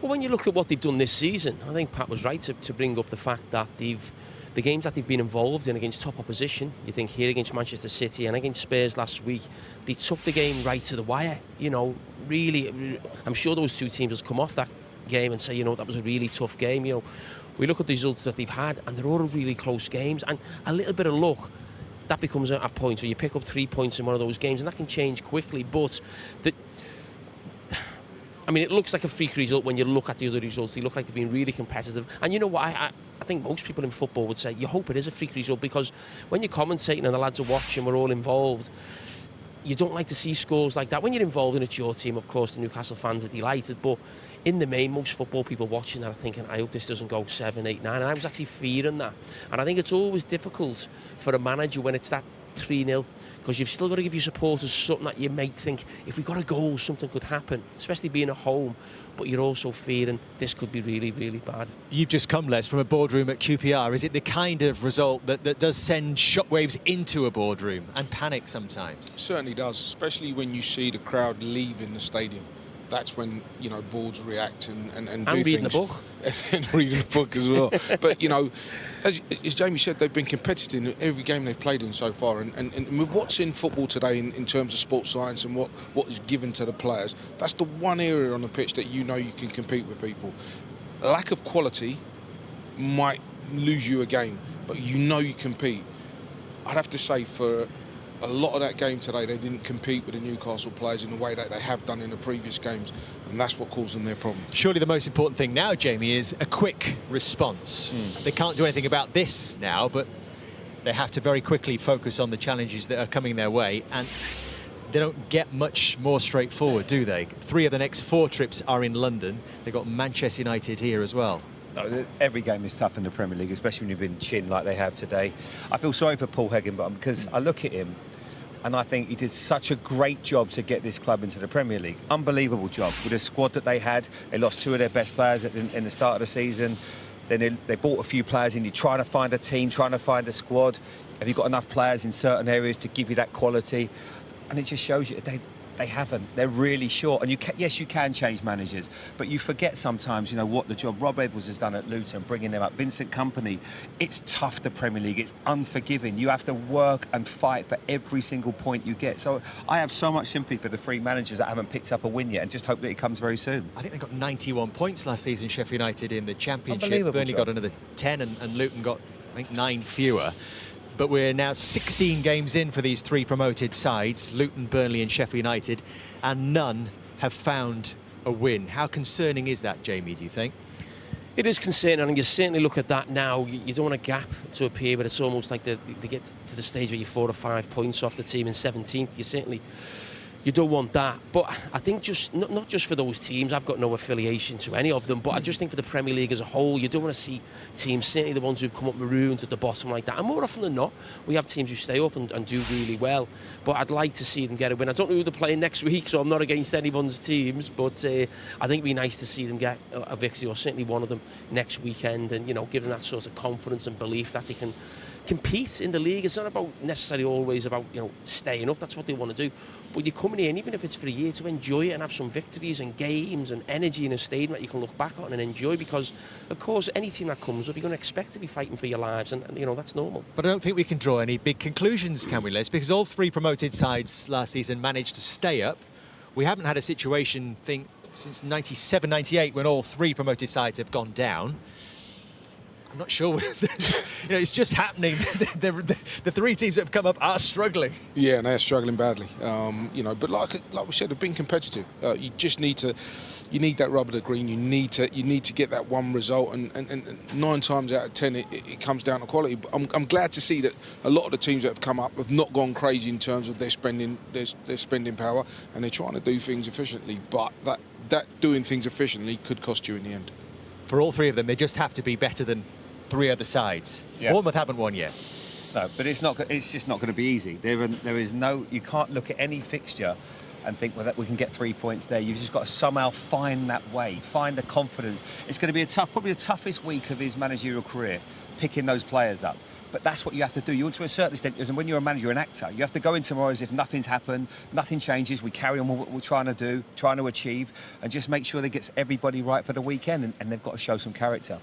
Well, when you look at what they've done this season, I think Pat was right to bring up the fact that the games that they've been involved in against top opposition, you think here against Manchester City and against Spurs last week, they took the game right to the wire. You know, really, I'm sure those two teams will come off that game and say, you know, that was a really tough game. You know, we look at the results that they've had and they're all really close games, and a little bit of luck, that becomes a point. So you pick up 3 points in one of those games and that can change quickly, but I mean, it looks like a freak result when you look at the other results. They look like they've been really competitive. And you know what? I think most people in football would say you hope it is a freak result, because when you're commentating and the lads are watching, we're all involved, you don't like to see scores like that. When you're involved and it's your team, of course, the Newcastle fans are delighted. But in the main, most football people watching that are thinking, I hope this doesn't go 7, 8, 9. And I was actually fearing that. And I think it's always difficult for a manager when it's that 3-0, because you've still got to give your supporters something that you might think, if we got a goal, something could happen, especially being at home. But you're also fearing this could be really, really bad. You've just come, Les, from a boardroom at QPR. Is it the kind of result that does send shockwaves into a boardroom and panic sometimes? It certainly does, especially when you see the crowd leaving the stadium. That's when, you know, boards react and do and things. reading the book. And reading the book as well. But, you know, as Jamie said, they've been competitive in every game they've played in so far. And with what's in football today in terms of sports science and what is given to the players, that's the one area on the pitch that you know you can compete with people. Lack of quality might lose you a game, but you know you compete. I'd have to say for a lot of that game today, they didn't compete with the Newcastle players in the way that they have done in the previous games, and that's what caused them their problems. Surely the most important thing now, Jamie, is a quick response. They can't do anything about this now, but they have to very quickly focus on the challenges that are coming their way, and they don't get much more straightforward, do they? 3 of the next 4 trips are in London. They've got Manchester United here as well. No, every game is tough in the Premier League, especially when you've been chinned like they have today. I feel sorry for Paul Higginbotham, because I look at him and I think he did such a great job to get this club into the Premier League. Unbelievable job. With the squad that they had, they lost 2 of their best players in the start of the season. Then they bought a few players in. You're trying to find a team, trying to find a squad. Have you got enough players in certain areas to give you that quality? And it just shows you they haven't. They're really short. And yes, you can change managers, but you forget sometimes, you know, what the job Rob Edwards has done at Luton, bringing them up. Vincent Kompany. It's tough, the Premier League. It's unforgiving. You have to work and fight for every single point you get. So I have so much sympathy for the 3 managers that haven't picked up a win yet, and just hope that it comes very soon. I think they got 91 points last season, Sheffield United, in the Championship. Burnley job. got another 10, and Luton got, I think, 9 fewer. But we're now 16 games in for these 3 promoted sides, Luton, Burnley and Sheffield United, and none have found a win. How concerning is that, Jamie, do you think? It is concerning, and you certainly look at that now. You don't want a gap to appear, but it's almost like they get to the stage where you're 4 or 5 points off the team in 17th. You don't want that. But I think just not just for those teams, I've got no affiliation to any of them, but I just think for the Premier League as a whole, you don't want to see teams, certainly the ones who've come up marooned at the bottom like that. And more often than not, we have teams who stay up and do really well. But I'd like to see them get a win. I don't know who they're playing next week, so I'm not against anyone's teams, but I think it'd be nice to see them get a victory, or certainly one of them next weekend, and, you know, give them that sort of confidence and belief that they can compete in the league. It's not about necessarily always about, you know, staying up. That's what they want to do. But you're coming in, even if it's for a year, to enjoy it and have some victories and games and energy in a stadium that you can look back on and enjoy, because, of course, any team that comes up, you're going to expect to be fighting for your lives, and you know, that's normal. But I don't think we can draw any big conclusions, can we, Les? Because all 3 promoted sides last season managed to stay up. We haven't had a situation, since 97, 98, when all 3 promoted sides have gone down. I'm not sure. You know, it's just happening. The 3 teams that have come up are struggling. Yeah, and they're struggling badly. You know, but like we said, they've been competitive. You just need that rub of the green. You need to get that one result, and 9 times out of 10 it comes down to quality. But I'm glad to see that a lot of the teams that have come up have not gone crazy in terms of their spending power, and they're trying to do things efficiently. But that doing things efficiently could cost you in the end. For all 3 of them, they just have to be better than 3 other sides. Yeah. Bournemouth haven't won yet. No, but it's just not going to be easy. There is no. You can't look at any fixture and think, well, that we can get 3 points there. You've just got to somehow find that way, find the confidence. It's going to be probably the toughest week of his managerial career, picking those players up. But that's what you have to do. You, to a certain extent, and when you're a manager, you're an actor. You have to go in tomorrow as if nothing's happened, nothing changes. We carry on what we're trying to do, trying to achieve, and just make sure that gets everybody right for the weekend. And they've got to show some character.